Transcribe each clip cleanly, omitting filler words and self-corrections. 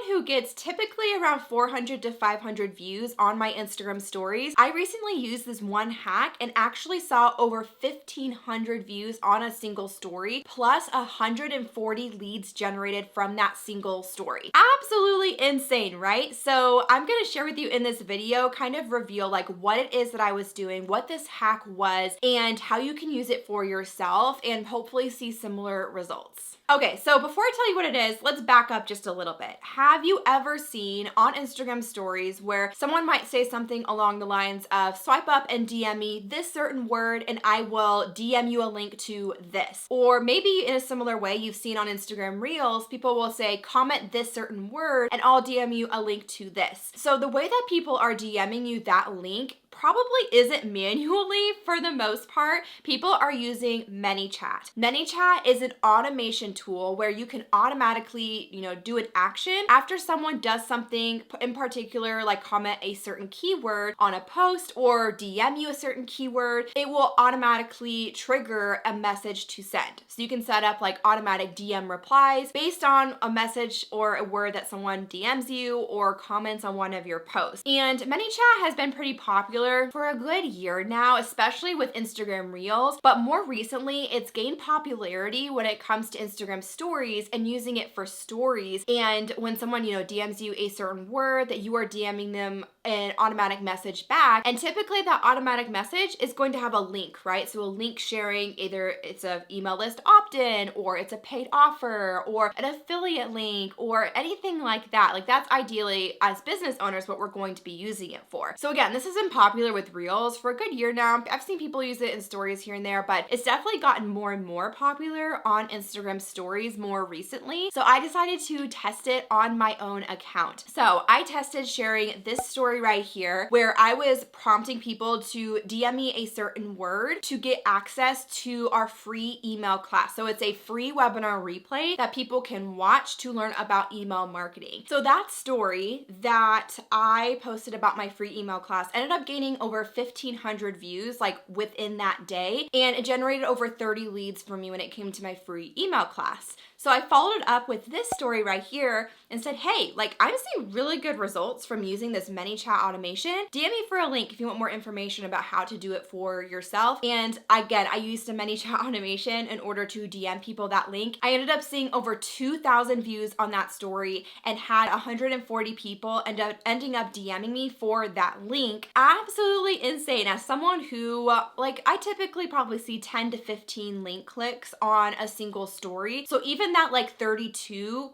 who gets typically around 400 to 500 views on my Instagram stories, I recently used this one hack and actually saw over 1,500 views on a single story, plus 140 leads generated from that single story. Absolutely insane, right? So I'm gonna share with you in this video, kind of reveal like what it is that I was doing, what this hack was, and how you can use it for yourself and hopefully see similar results. Okay, so before I tell you what it is, let's back up just a little bit. Have you ever seen on Instagram stories where someone might say something along the lines of swipe up and DM me this certain word and I will DM you a link to this? Or maybe in a similar way you've seen on Instagram Reels, people will say comment this certain word and I'll DM you a link to this. So the way that people are DMing you that link probably isn't manually for the most part. People are using ManyChat. ManyChat is an automation tool where you can automatically, do an action after someone does something in particular, like comment a certain keyword on a post or DM you a certain keyword. It will automatically trigger a message to send. So you can set up like automatic DM replies based on a message or a word that someone DMs you or comments on one of your posts. And ManyChat has been pretty popular for a good year now, especially with Instagram Reels, but more recently it's gained popularity when it comes to Instagram stories and using it for stories. And when someone, DMs you a certain word, that you are DMing them an automatic message back. And typically that automatic message is going to have a link, right? So a link sharing, either it's an email list opt-in or it's a paid offer or an affiliate link or anything like that. Like that's ideally as business owners what we're going to be using it for. So again, this has been popular with Reels for a good year now. I've seen people use it in stories here and there, but it's definitely gotten more and more popular on Instagram stories more recently. So I decided to test it on my own account. So I tested sharing this story right here where I was prompting people to DM me a certain word to get access to our free email class. So it's a free webinar replay that people can watch to learn about email marketing. So that story that I posted about my free email class ended up gaining over 1,500 views like within that day, and it generated over 30 leads for me when it came to my free email class. So I followed up with this story right here and said, hey, like I'm seeing really good results from using this ManyChat automation. DM me for a link if you want more information about how to do it for yourself. And again, I used a ManyChat automation in order to DM people that link. I ended up seeing over 2,000 views on that story and had 140 people ending up DMing me for that link. Absolutely insane. As someone who, I typically probably see 10 to 15 link clicks on a single story. So even that 32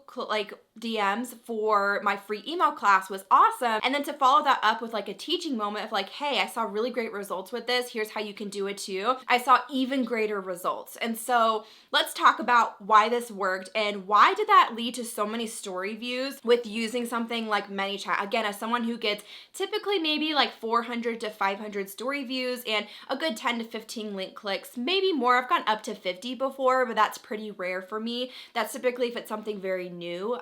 DMs for my free email class was awesome. And then to follow that up with a teaching moment of hey, I saw really great results with this. Here's how you can do it too. I saw even greater results. And so let's talk about why this worked and why did that lead to so many story views with using something like ManyChat. Again, as someone who gets typically maybe 400 to 500 story views and a good 10 to 15 link clicks, maybe more. I've gotten up to 50 before, but that's pretty rare for me. That's typically if it's something very new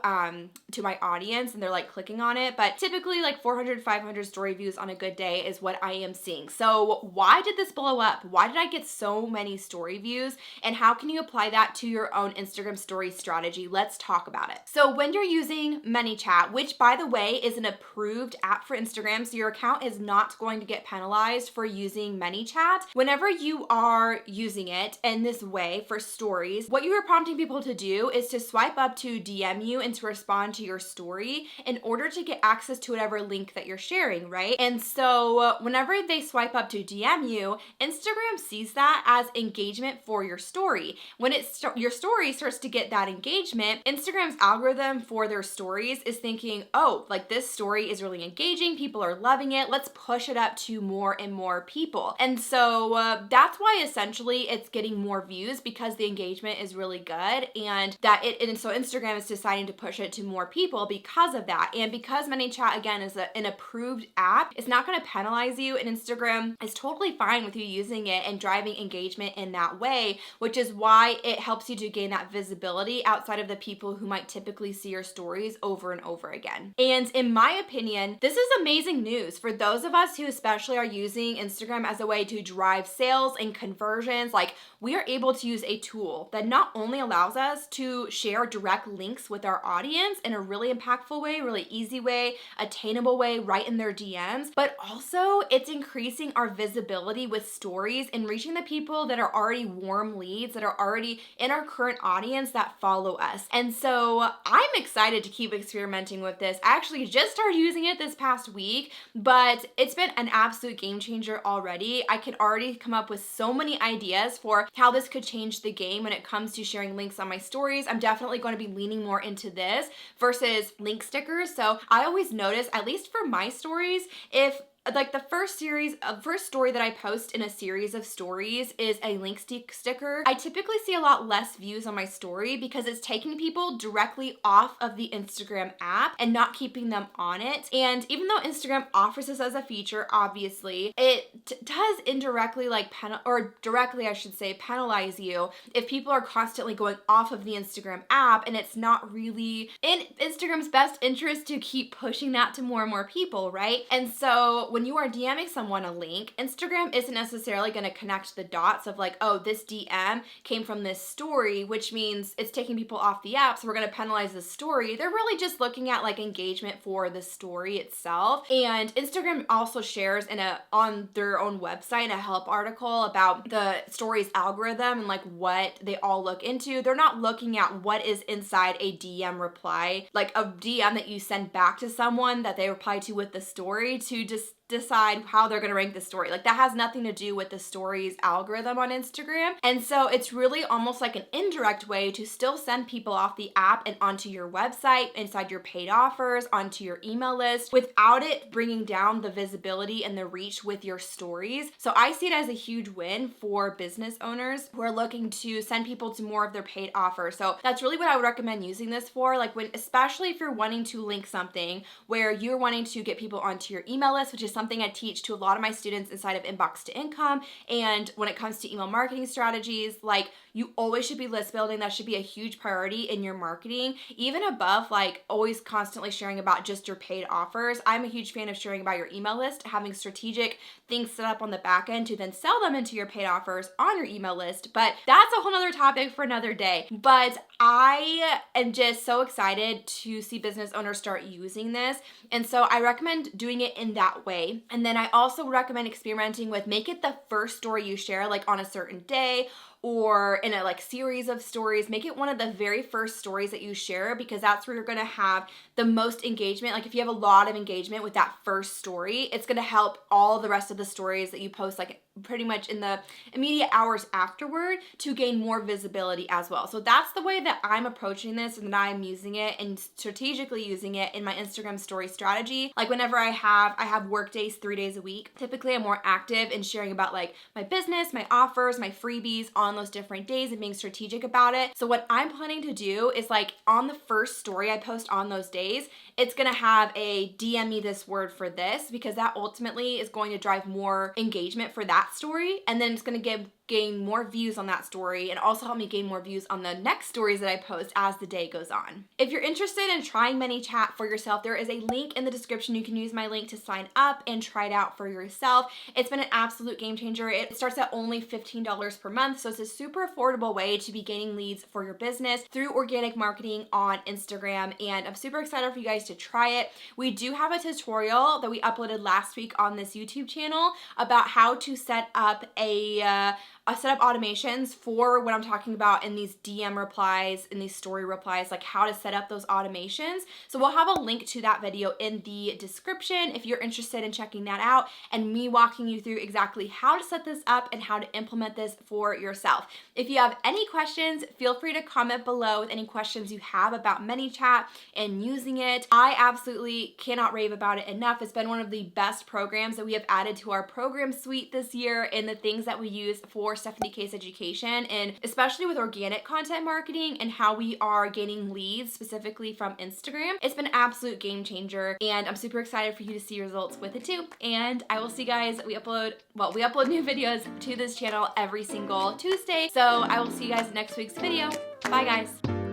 to my audience and they're clicking on it. But typically 400, 500 story views on a good day is what I am seeing. So why did this blow up? Why did I get so many story views? And how can you apply that to your own Instagram story strategy? Let's talk about it. So when you're using ManyChat, which by the way is an approved app for Instagram, so your account is not going to get penalized for using ManyChat. Whenever you are using it in this way for stories, what you are prompting people to do is to swipe up to DM you and to respond to your story in order to get access to whatever link that you're sharing, right? And so whenever they swipe up to DM you, Instagram sees that as engagement for your story. When your story starts to get that engagement, Instagram's algorithm for their stories is thinking, oh, this story is really engaging, people are loving it, let's push it up to more and more people. And so that's why essentially it's getting more views, because the engagement is really good, and so Instagram is deciding to push it to more people because of that. And because ManyChat again is an approved app, it's not going to penalize you, and Instagram is totally fine with you using it and driving engagement in that way, which is why it helps you to gain that visibility outside of the people who might typically see your stories over and over again. And in my opinion, this is amazing news for those of us who especially are using Instagram as a way to drive sales and conversions. We are able to use a tool that not only allows us to share direct links with our audience, audience in a really impactful way, really easy way, attainable way, right in their DMs, but also it's increasing our visibility with stories and reaching the people that are already warm leads, that are already in our current audience that follow us. And so I'm excited to keep experimenting with this. I actually just started using it this past week, but it's been an absolute game changer already. I can already come up with so many ideas for how this could change the game when it comes to sharing links on my stories. I'm definitely going to be leaning more into this versus link stickers. So I always notice, at least for my stories, if like the first story that I post in a series of stories is a link sticker, I typically see a lot less views on my story because it's taking people directly off of the Instagram app and not keeping them on it. And even though Instagram offers this as a feature, obviously, it does indirectly directly, I should say, penalize you if people are constantly going off of the Instagram app, and it's not really in Instagram's best interest to keep pushing that to more and more people, right? And so when you are DMing someone a link, Instagram isn't necessarily going to connect the dots of like, oh, this DM came from this story, which means it's taking people off the app, so we're going to penalize the story. They're really just looking at like engagement for the story itself. And Instagram also shares on their own website a help article about the story's algorithm and like what they all look into. They're not looking at what is inside a DM reply, like a DM that you send back to someone that they reply to with the story, to just decide how they're going to rank the story. Like that has nothing to do with the story's algorithm on Instagram. And so it's really almost like an indirect way to still send people off the app and onto your website, inside your paid offers, onto your email list, without it bringing down the visibility and the reach with your stories. So I see it as a huge win for business owners who are looking to send people to more of their paid offers. So that's really what I would recommend using this for. Like especially if you're wanting to link something where you're wanting to get people onto your email list, which is something I teach to a lot of my students inside of Inbox to Income. And when it comes to email marketing strategies, like you always should be list building. That should be a huge priority in your marketing, even above like always constantly sharing about just your paid offers. I'm a huge fan of sharing about your email list, having strategic things set up on the back end to then sell them into your paid offers on your email list. But that's a whole nother topic for another day. But I am just so excited to see business owners start using this. And so I recommend doing it in that way. And then I also recommend experimenting with, make it the first story you share, like on a certain day or in a like series of stories. Make it one of the very first stories that you share, because that's where you're going to have the most engagement. Like if you have a lot of engagement with that first story, it's going to help all the rest of the stories that you post like pretty much in the immediate hours afterward to gain more visibility as well. So that's the way that I'm approaching this and that I'm using it and strategically using it in my Instagram story strategy. Like whenever I have work days 3 days a week, typically I'm more active in sharing about like my business, my offers, my freebies on those different days and being strategic about it. So what I'm planning to do is like on the first story I post on those days, it's gonna have a DM me this word for this, because that ultimately is going to drive more engagement for that story, and then it's going to gain more views on that story and also help me gain more views on the next stories that I post as the day goes on. If you're interested in trying ManyChat for yourself, there is a link in the description. You can use my link to sign up and try it out for yourself. It's been an absolute game changer. It starts at only $15 per month, so it's a super affordable way to be gaining leads for your business through organic marketing on Instagram, and I'm super excited for you guys to try it. We do have a tutorial that we uploaded last week on this YouTube channel about how to set up set up automations for what I'm talking about in these DM replies, in these story replies, like how to set up those automations. So we'll have a link to that video in the description if you're interested in checking that out and me walking you through exactly how to set this up and how to implement this for yourself. If you have any questions, feel free to comment below with any questions you have about ManyChat and using it. I absolutely cannot rave about it enough. It's been one of the best programs that we have added to our program suite this year, and the things that we use for Stephanie Case Education, and especially with organic content marketing and how we are gaining leads specifically from Instagram. It's been an absolute game changer, and I'm super excited for you to see results with it too. And I will see you guys. We upload new videos to this channel every single Tuesday. So I will see you guys in next week's video. Bye guys.